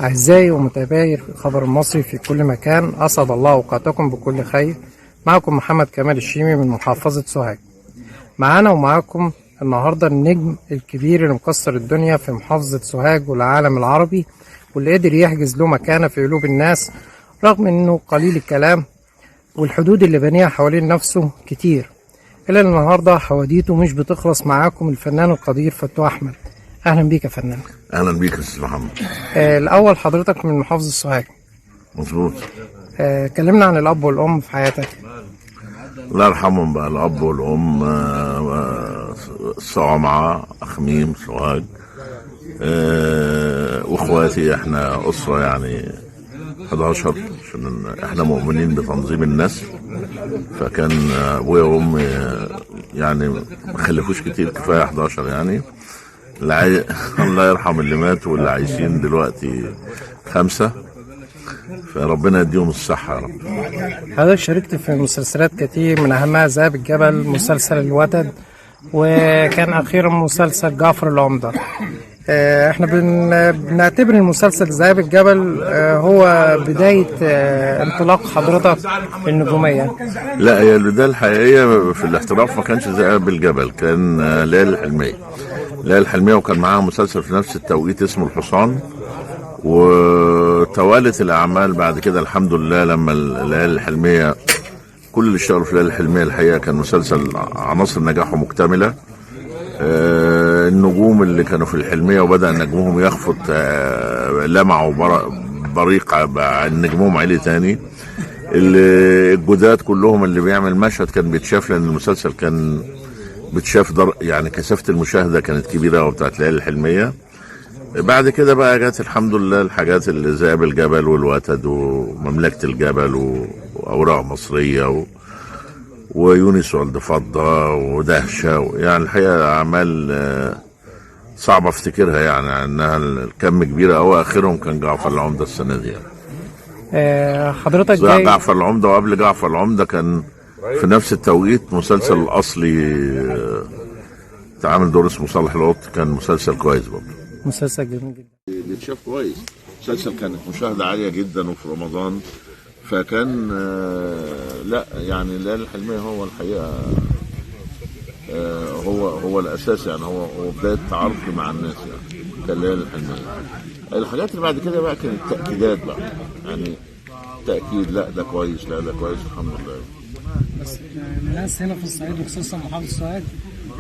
أعزائي ومتابعي الخبر المصري في كل مكان، أسعد الله أوقاتكم بكل خير. معكم محمد كمال الشيمي من محافظة سوهاج. معانا ومعاكم النهاردة النجم الكبير اللي مكسر الدنيا في محافظة سوهاج والعالم العربي، واللي قدر يحجز له مكانة في قلوب الناس رغم إنه قليل الكلام والحدود اللي بنيها حوالين نفسه كتير. إلا النهاردة حواديته مش بتخلص. معاكم الفنان القدير فتوح أحمد. أهلا بيك يا فنان. اهلا بيك يا استاذ محمد. الأول حضرتك من محافظة سوهاج. مظبوط. كلمنا عن الأب والأم في حياتك. الله يرحمهم بقى، الاب والام صومعة اخميم سوهاج. واخواتي احنا اسره يعني 11، عشان احنا مؤمنين بتنظيم النسل، فكان ابويا وامي يعني ما خلفوش كتير، كفايه 11 يعني. الله يرحم اللي ماتوا واللي عايشين دلوقتي 5، فربنا يديهم الصحة يا رب. حضرتك شاركت في مسلسلات كتير، من أهمها ذئاب الجبل، مسلسل الوتد، وكان أخيرا مسلسل جعفر العمدة. احنا بنعتبر المسلسل ذئاب الجبل هو بداية انطلاق حضرتك النجومية. لا، هي البداية الحقيقية في الاحتراف ما كانش ذئاب الجبل، كان ليالي الحلمية. ليالي الحلمية وكان معاها مسلسل في نفس التوقيت اسمه الحصان، وتوالت الأعمال بعد كده الحمد لله. لما ليالي الحلمية كل اللي اشتغلوا في ليالي الحلمية الحقيقة كان مسلسل عناصر نجاحه مكتملة. النجوم اللي كانوا في الحلمية وبدأ نجمهم يخفت لمعوا بريق عن نجمهم عالي تاني. الجداد كلهم اللي بيعمل مشهد كان بيتشاف، لأن المسلسل كان بتشاف يعني كثافة المشاهدة كانت كبيرة وبتاعت ليالي الحلمية. بعد كده بقى جت الحمد لله الحاجات اللي ذئاب الجبل والوتد ومملكة الجبل وأوراق مصرية ويونس ولد فضة ودهشة، يعني الحقيقة أعمال صعبة افتكرها، يعني انها الكم كبيرة أوي. آخرهم كان جعفر العمدة السنة دي يعني. حضرتك جاي جعفر العمدة، وقبل جعفر العمدة كان في نفس التوقيت مسلسل الأصلي تعامل دور اسمه صالح القط، كان مسلسل كويس برضه. مسلسل جميل جدا، بيتشاف كويس. مسلسل كانت مشاهدة عالية جدا وفي رمضان، فكان لا يعني ليالي الحلمية هو الحقيقة هو الأساس، يعني هو بداية تعارفي مع الناس، يعني كان ليالي الحلمية. الحاجات اللي بعد كده بقى كانت تأكيدات بقى، يعني تأكيد لا ده كويس، لا ده كويس، الحمد لله. بس الناس هنا في الصعيد وخصوصا محافظة سوهاج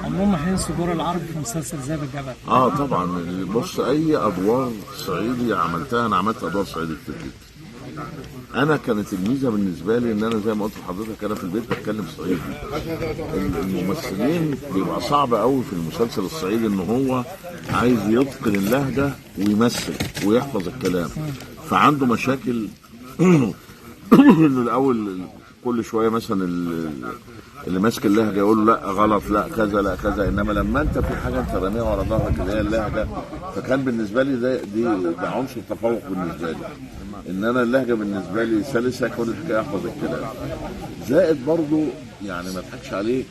عمرهم ما هينسوا دور العربي في مسلسل ذئاب الجبل. طبعا. بص، اي ادوار صعيدي عملتها، انا عملت ادوار صعيدي كتير جدا. انا كانت الميزه بالنسبه لي ان انا زي ما قلت لحضرتك انا في البيت بتكلم صعيدي. الممثلين بيبقى صعب قوي في المسلسل الصعيدي ان هو عايز يتقن اللهجه ويمثل ويحفظ الكلام، فعنده مشاكل انه الاول كل شويه مثلا اللي ماسك اللهجه يقول له لا غلط، لا كذا، لا كذا. انما لما انت في حاجه انت راميها ورا ظهرك اللي هي اللهجه، فكان بالنسبه لي ده عنصر تفوق بالنسبه لي، ان انا اللهجه بالنسبه لي سلسه، كل الحكايه احفظ الكلام. زائد برضو يعني ما اضحكش عليك،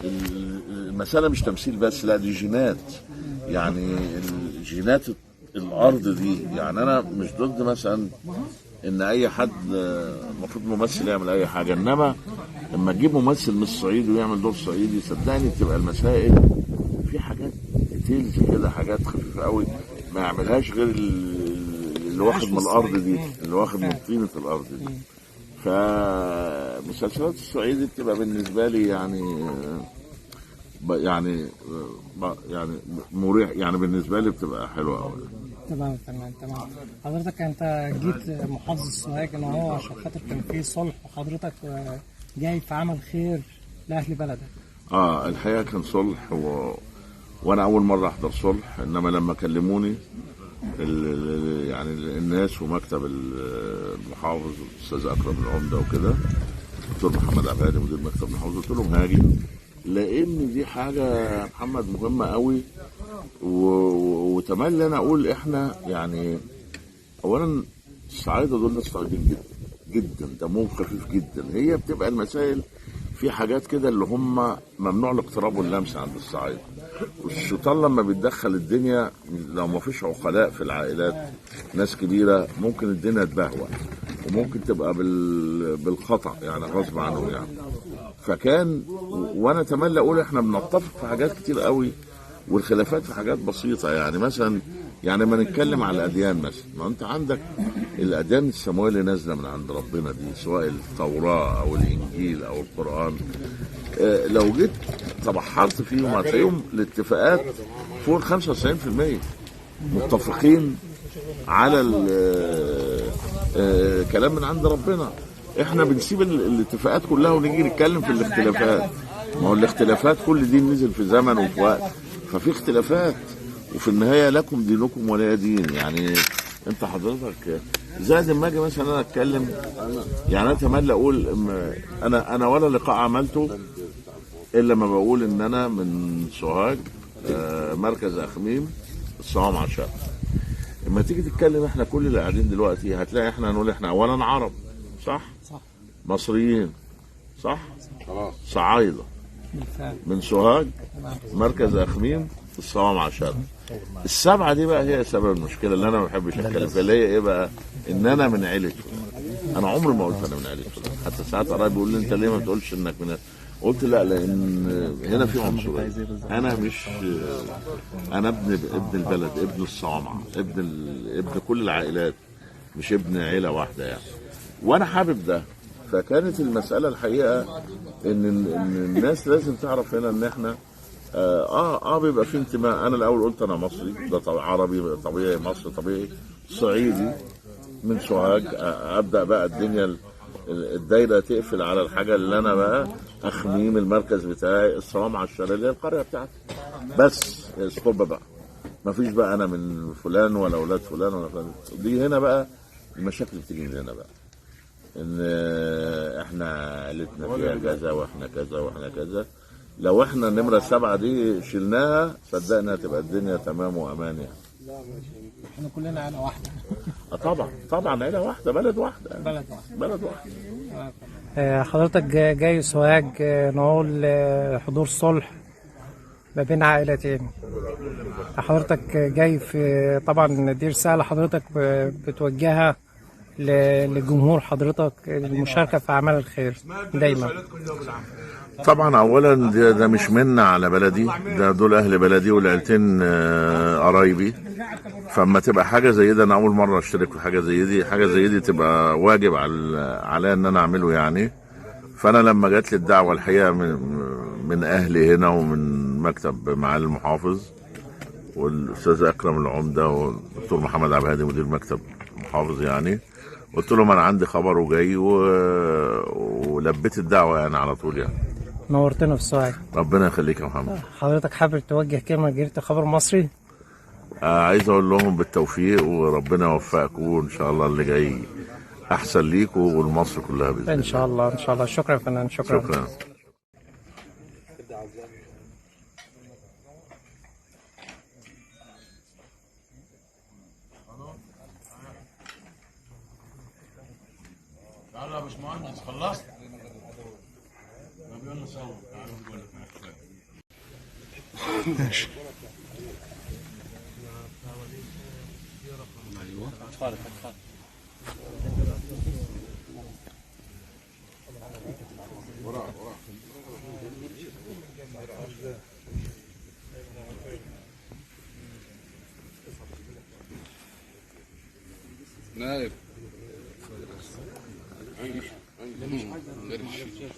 المساله مش تمثيل بس، لا دي جينات، يعني جينات الارض دي. يعني انا مش ضد مثلا ان اي حد المفروض ممثل يعمل اي حاجه، انما لما تجيب ممثل من الصعيد ويعمل دور صعيدي صدقني بتبقى المسائل في حاجات ديتيلز كده، حاجات خفيفه قوي ما يعملهاش غير اللي واخد من الارض دي، اللي واخد من طينه الارض دي. فمسلسلات الصعيدي بتبقى بالنسبه لي يعني مريح، يعني بالنسبه لي بتبقى حلوه قوي. تمام. حضرتك انت جيت محافظة سوهاج ان هو عشان خاطر كان في صلح، وحضرتك جاي في عمل خير لاهل بلدك. الحقيقه كان صلح وانا اول مره احضر صلح، انما لما كلموني يعني الناس ومكتب المحافظ الاستاذ اكرم العمده وكده، الدكتور محمد عبادي مدير مكتب المحافظ، قلت لهم هاجي لان دي حاجه محمد مهمه قوي. وتملي انا اقول احنا يعني اولا الصعايده دول ناس طيبين جدا جدا، دمهم خفيف جدا. هي بتبقى المسائل في حاجات كده اللي هم ممنوع الاقتراب واللمس عند الصعايده، والشيطان لما بيتدخل الدنيا لو ما فيش عقلاء في العائلات ناس كبيره ممكن الدنيا تبهوأ وممكن تبقى بالخطأ يعني غصب عنهم يعني. فكان وانا اتمنى اقول احنا بنتفق في حاجات كتير قوي والخلافات في حاجات بسيطه، يعني مثلا يعني ما نتكلم على الاديان مثلا، ما انت عندك الاديان السماويه اللي نازله من عند ربنا دي سواء التوراه او الانجيل او القران، لو جيت تبحرت فيهم هتلاقيهم الاتفاقات فوق ال 95% متفقين على كلام من عند ربنا. احنا بنسيب الاتفاقات كلها ونيجي نتكلم في الاختلافات. ما هو الاختلافات كل دين نزل في زمن وفي وقت، ففي اختلافات وفي النهايه لكم دينكم ولي دين. يعني انت حضرتك زائد ما اجي مثلا انا اتكلم، يعني انا اتمنى اقول انا ولا لقاء عملته الا لما بقول ان انا من سوهاج مركز اخميم الصوام عشاء. لما تيجي تتكلم احنا كل اللي قاعدين دلوقتي هتلاقي احنا هنقول احنا اولا عرب صح؟ مصريين صح؟ صعايده من سوهاج مركز اخميم الصوام عشاء. السبعه دي بقى هي سبب المشكله اللي انا ما بحبش اتكلم فيها، اللي هي ايه بقى؟ ان انا من عيله فلان. انا عمري ما قلت انا من عيله فلان، حتى ساعات قرايبي بيقول لي انت ليه ما بتقولش انك من، قلت لا لان هنا في عنصريه. انا مش، انا ابن البلد، ابن الصوامعه، ابن كل العائلات، مش ابن عيله واحده يعني، وانا حابب ده. فكانت المساله الحقيقه ان الناس لازم تعرف هنا ان احنا بيبقى في انتماء. انا الاول قلت انا مصري، ده عربي طبيعي، مصري طبيعي، صعيدي من سوهاج. ابدا بقى الدنيا الدايره تقفل على الحاجه اللي انا بقى اخميم المركز بتاعي الصوام على الشلاليه القريه بتاعتي بس. اسكوبه بقى ما فيش بقى انا من فلان ولا اولاد فلان ولا فلان. دي هنا بقى المشاكل بتيجي من هنا بقى، ان احنا عيلتنا فيها كذا واحنا كذا واحنا كذا. لو احنا النمره 7 دي شلناها صدقنا هتبقى الدنيا تمام وامان يعني. احنا كلنا عيله واحده. طبعا عيله واحده، بلد واحده. حضرتك جاي سوهاج نقول حضور صلح ما بين عائلتين. حضرتك جاي في طبعا دي رساله حضرتك بتوجهها لجمهور حضرتك المشاركه في اعمال الخير دايما. طبعا اولا ده مش منا على بلدي، ده دول اهل بلدي والعيلتين قرايبي. فاما تبقى حاجه زي ده، انا اول مره اشترك في حاجه زي دي تبقى واجب على ان انا اعمله يعني. فانا لما جات لي الدعوه الحقيقه من اهلي هنا ومن مكتب معالي المحافظ والاستاذ اكرم العمده والدكتور محمد عبد الهادي مدير مكتب المحافظ يعني، قلت لهم انا عندي خبر وجاي ولبيت الدعوه يعني على طول يعني. نورتنا في سوهاج. ربنا يخليك يا محمد. حضرتك حابب توجه كلمه لجريده خبر مصري؟ عايز اقول لهم بالتوفيق وربنا يوفقكم وان شاء الله اللي جاي احسن ليكم ولمصر كلها باذن الله. ان شاء الله ان شاء الله. شكرا يا فنان. شكرا. يلا يا باشمهندس خلصت؟ يلا نصور. ماشي. ايوه اتفضل. ورا نايف غير الشيء.